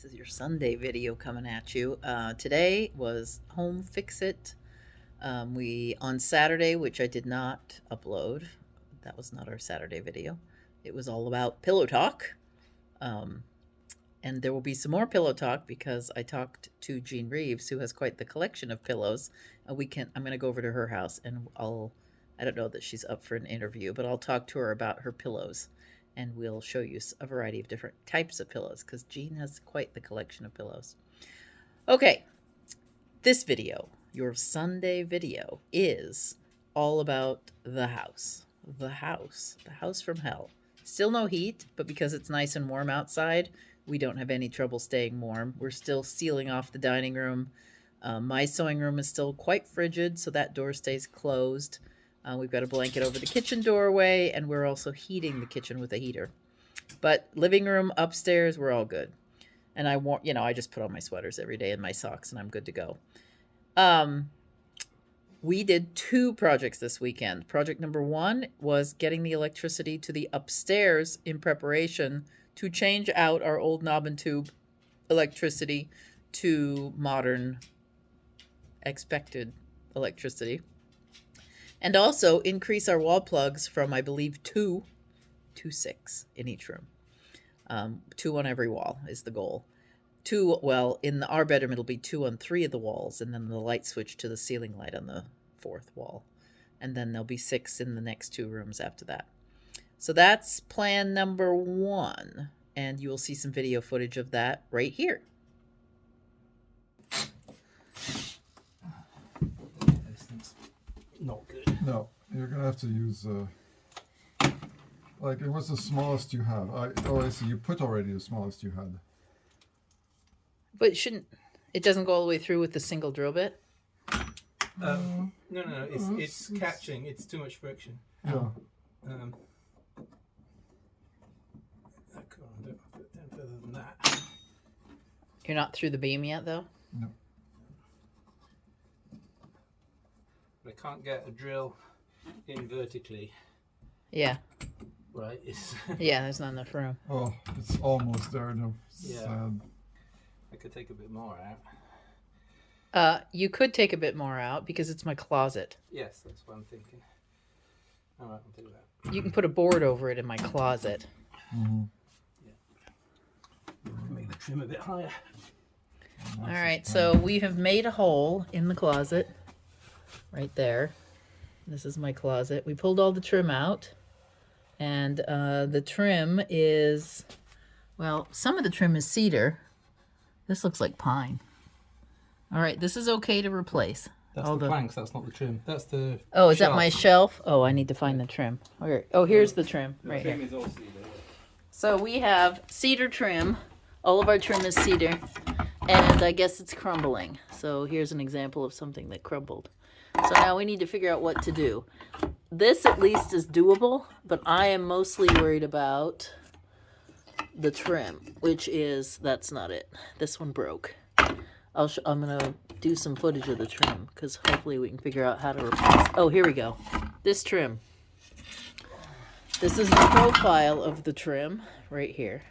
This is your Sunday video coming at you. Today was Home Fix It. On Saturday, which I did not upload, that was not our Saturday video. It was all about pillow talk. And there will be some more pillow talk because I talked to Jean Reeves, who has quite the collection of pillows. I'm going to go over to her house and I don't know that she's up for an interview, but I'll talk to her about her pillows. And we'll show you a variety of different types of pillows because Jean has quite the collection of pillows. Okay, this video, your Sunday video, is all about the house. The house from hell. Still no heat, but because it's nice and warm outside, we don't have any trouble staying warm. We're still sealing off the dining room. My sewing room is still quite frigid, so that door stays closed. We've got a blanket over the kitchen doorway, and we're also heating the kitchen with a heater. But living room, upstairs, we're all good. And I just put on my sweaters every day and my socks, and I'm good to go. We did 2 projects this weekend. Project number 1 was getting the electricity to the upstairs in preparation to change out our old knob and tube electricity to modern expected electricity. And also increase our wall plugs from, I believe, 2 to 6 in each room. 2 on every wall is the goal. 2, well, in our bedroom, it'll be 2 on 3 of the walls, and then the light switch to the ceiling light on the 4th wall. And then there'll be 6 in the next 2 rooms after that. So that's plan number 1. And you will see some video footage of that right here. Not good. No, you're gonna have to use like it was the smallest you have. I see. You put already the smallest you had. But it doesn't go all the way through with the single drill bit? No. It's catching. It's too much friction. Yeah. I don't put it down further than that. You're not through the beam yet, though? No. I can't get a drill in vertically. Yeah. Right. It's Yeah, there's not enough room. Oh, it's almost there though. Yeah. Sad. I could take a bit more out. You could take a bit more out because it's my closet. Yes, that's what I'm thinking. All right, I'll do that. You can put a board over it in my closet. Mm-hmm. Yeah. Make the trim a bit higher. All right, so we have made a hole in the closet right there. This is my closet. We pulled all the trim out, and the trim is, well, some of the trim is cedar. This looks like pine. All right, this is okay to replace. That's the planks, that's not the trim. That's the Oh, is shelf. that my shelf? Oh, I need to find the trim. Okay. Oh, here's the trim right here. Is all cedar. So we have cedar trim. All of our trim is cedar, and I guess it's crumbling. So here's an example of something that crumbled. So now we need to figure out what to do. This at least is doable, but I am mostly worried about the trim, which is, that's not it. This one broke. I'm going to do some footage of the trim because hopefully we can figure out how to replace. Oh, here we go. This trim. This is the profile of the trim right here.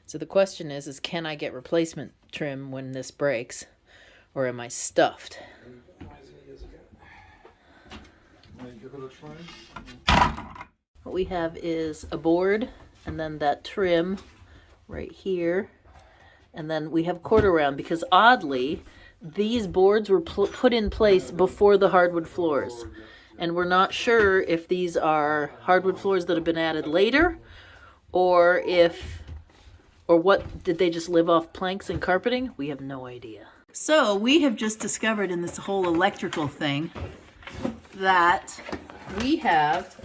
So the question is can I get replacement trim when this breaks, or am I stuffed? Give it a try. What we have is a board, and then that trim right here, and then we have quarter round because oddly these boards were put in place before the hardwood floors, and we're not sure if these are hardwood floors that have been added later, or what, did they just live off planks and carpeting? We have no idea. So we have just discovered in this whole electrical thing that we have,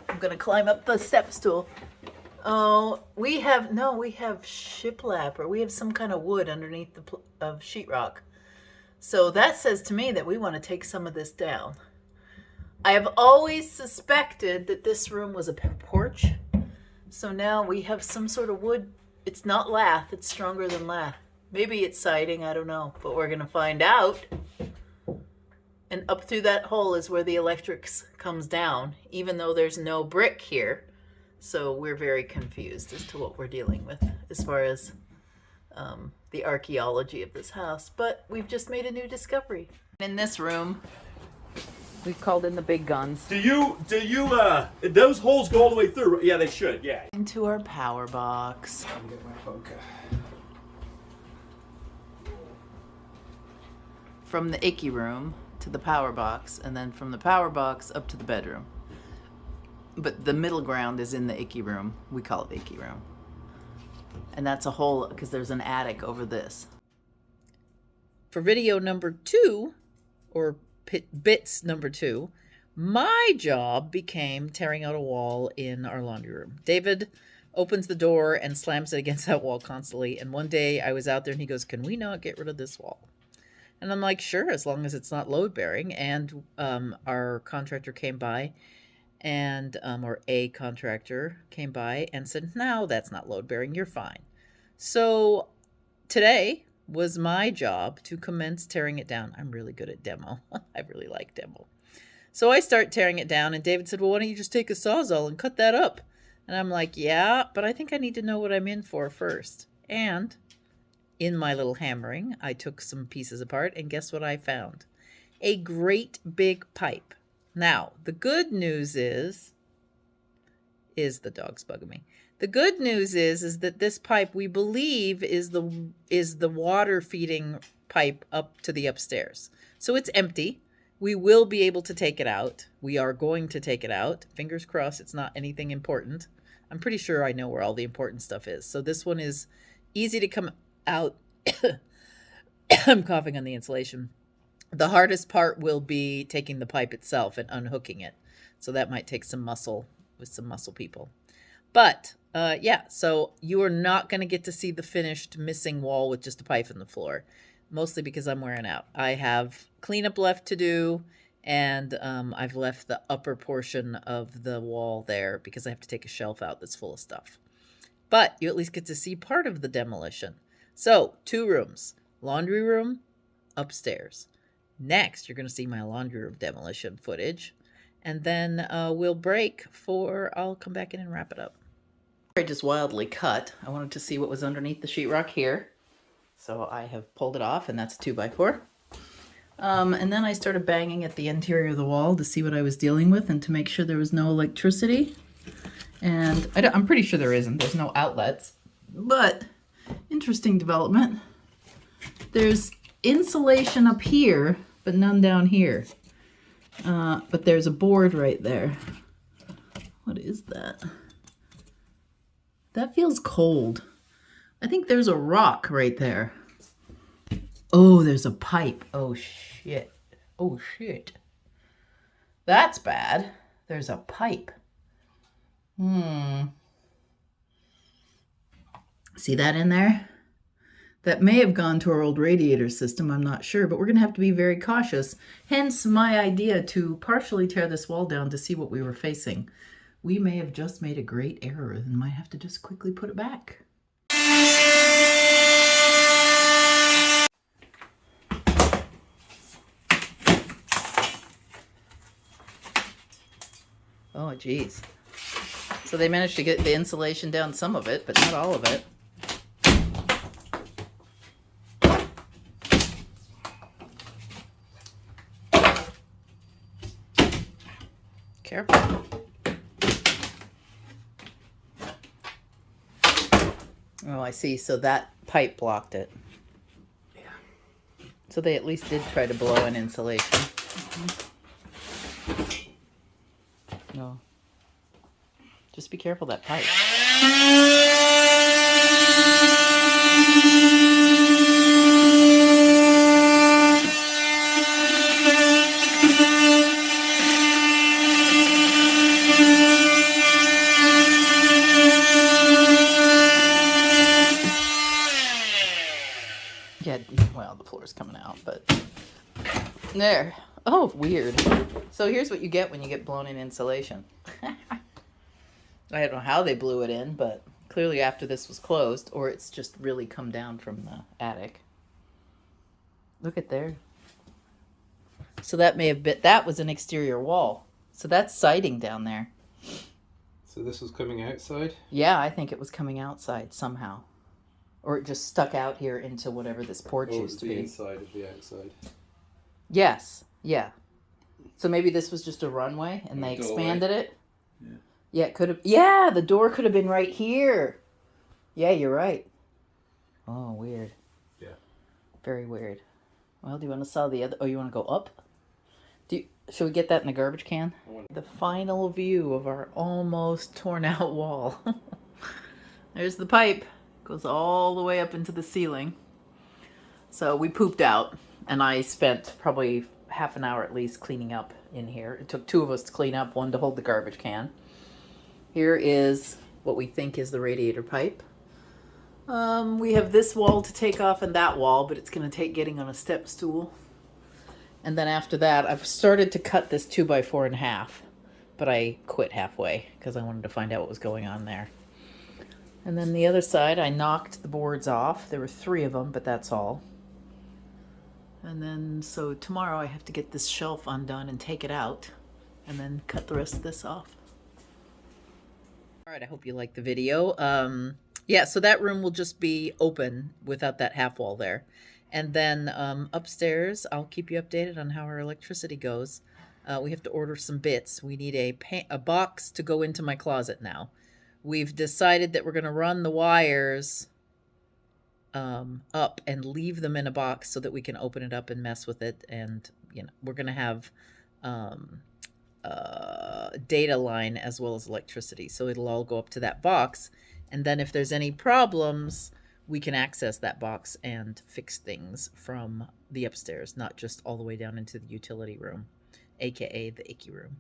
I'm going to climb up the step stool. Oh, we have shiplap, or we have some kind of wood underneath of sheetrock. So that says to me that we want to take some of this down. I have always suspected that this room was a porch. So now we have some sort of wood. It's not lath, it's stronger than lath. Maybe it's siding, I don't know, but we're going to find out. And up through that hole is where the electrics comes down, even though there's no brick here. So we're very confused as to what we're dealing with as far as the archaeology of this house. But we've just made a new discovery. In this room, we've called in the big guns. Those holes go all the way through? Yeah, they should, yeah. Into our power box. I'll get my poker. From the icky room to the power box, and then from the power box up to the bedroom. But the middle ground is in the icky room. We call it the icky room. And that's a hole because there's an attic over this. For video number 2, or bits number 2, my job became tearing out a wall in our laundry room. David opens the door and slams it against that wall constantly. And one day I was out there and he goes, "Can we not get rid of this wall?" And I'm like, "Sure, as long as it's not load bearing." And our contractor came by, and or a contractor came by and said, "No, that's not load bearing. You're fine." So today was my job to commence tearing it down. I'm really good at demo. I really like demo. So I start tearing it down, and David said, "Well, why don't you just take a Sawzall and cut that up?" And I'm like, "Yeah, but I think I need to know what I'm in for first." And in my little hammering, I took some pieces apart, and guess what I found? A great big pipe. Now, the good news is the dog's bugging me. The good news is that this pipe, we believe, is the water feeding pipe up to the upstairs. So it's empty. We will be able to take it out. We are going to take it out. Fingers crossed it's not anything important. I'm pretty sure I know where all the important stuff is. So this one is easy to come out. I'm coughing on the insulation. The hardest part will be taking the pipe itself and unhooking it. So that might take some muscle with some muscle people. But yeah, so you are not going to get to see the finished missing wall with just a pipe in the floor, mostly because I'm wearing out. I have cleanup left to do, and I've left the upper portion of the wall there because I have to take a shelf out that's full of stuff. But you at least get to see part of the demolition. So 2 rooms, laundry room, upstairs. Next, you're going to see my laundry room demolition footage, and then we'll break for, I'll come back in and wrap it up. I just wildly cut. I wanted to see what was underneath the sheetrock here. So I have pulled it off, and that's a 2x4. And then I started banging at the interior of the wall to see what I was dealing with and to make sure there was no electricity. And I'm pretty sure there isn't. There's no outlets. But interesting development. There's insulation up here, but none down here. But there's a board right there. What is that? That feels cold. I think there's a rock right there. Oh, there's a pipe. Oh, shit. Oh, shit. That's bad. There's a pipe. See that in there? That may have gone to our old radiator system, I'm not sure, but we're going to have to be very cautious. Hence my idea to partially tear this wall down to see what we were facing. We may have just made a great error and might have to just quickly put it back. Oh, geez. So they managed to get the insulation down some of it, but not all of it. Careful. Oh, I see. So that pipe blocked it. Yeah. So they at least did try to blow in insulation. No. Just be careful that pipe. Yeah, well, the floor's coming out, but there. Oh, weird. So here's what you get when you get blown in insulation. I don't know how they blew it in, but clearly after this was closed, or it's just really come down from the attic. Look at there. So that may have been, that was an exterior wall. So that's siding down there. So this was coming outside? Yeah, I think it was coming outside somehow. Or it just stuck out here into whatever this porch Or used to the be. inside of the outside? Yes, yeah. So maybe this was just a runway and Or they a doorway. expanded it? Yeah. Yeah, it could have. Yeah, the door could have been right here. Yeah, you're right. Oh, weird. Yeah. Very weird. Well, do you want to saw the other? Oh, you want to go up? Should we get that in the garbage can? The final view of our almost torn out wall. There's the pipe. Goes all the way up into the ceiling. So we pooped out, and I spent probably half an hour at least cleaning up in here. It took 2 of us to clean up, 1 to hold the garbage can. Here is what we think is the radiator pipe. We have this wall to take off and that wall, but it's going to take getting on a step stool. And then after that, I've started to cut this 2x4 in half, but I quit halfway because I wanted to find out what was going on there. And then the other side, I knocked the boards off. There were 3 of them, but that's all. And then, so tomorrow I have to get this shelf undone and take it out, and then cut the rest of this off. All right, I hope you liked the video. Yeah, so that room will just be open without that half wall there. And then upstairs, I'll keep you updated on how our electricity goes. We have to order some bits. We need a box to go into my closet now. We've decided that we're going to run the wires up and leave them in a box so that we can open it up and mess with it. And, you know, we're going to have data line as well as electricity. So it'll all go up to that box. And then if there's any problems, we can access that box and fix things from the upstairs, not just all the way down into the utility room, aka the icky room.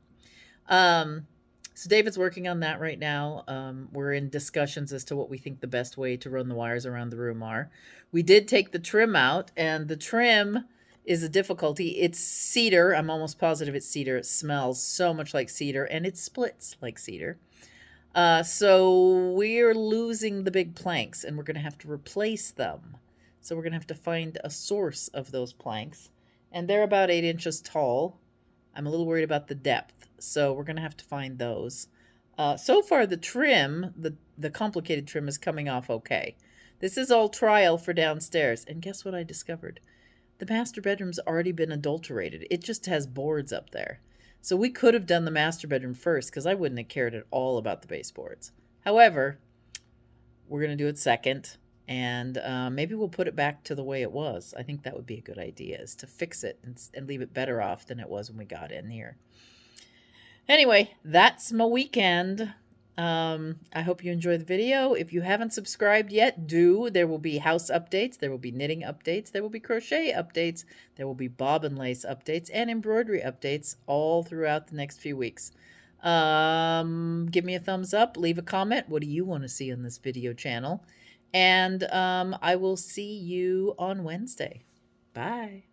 So David's working on that right now. We're in discussions as to what we think the best way to run the wires around the room are. We did take the trim out, and the trim is a difficulty. It's cedar. I'm almost positive it's cedar. It smells so much like cedar, and it splits like cedar. So we're losing the big planks, and we're going to have to replace them. So we're going to have to find a source of those planks, and they're about 8 inches tall. I'm a little worried about the depth, so we're going to have to find those. So far, the trim, the complicated trim, is coming off okay. This is all trial for downstairs, and guess what I discovered? The master bedroom's already been adulterated. It just has boards up there. So we could have done the master bedroom first because I wouldn't have cared at all about the baseboards. However, we're going to do it second, and maybe we'll put it back to the way it was. I think that would be a good idea, is to fix it and leave it better off than it was when we got in here. Anyway, that's my weekend. I hope you enjoyed the video. If you haven't subscribed yet, do. There will be house updates. There will be knitting updates. There will be crochet updates. There will be bobbin lace updates and embroidery updates all throughout the next few weeks. Give me a thumbs up. Leave a comment. What do you want to see on this video channel? And I will see you on Wednesday. Bye.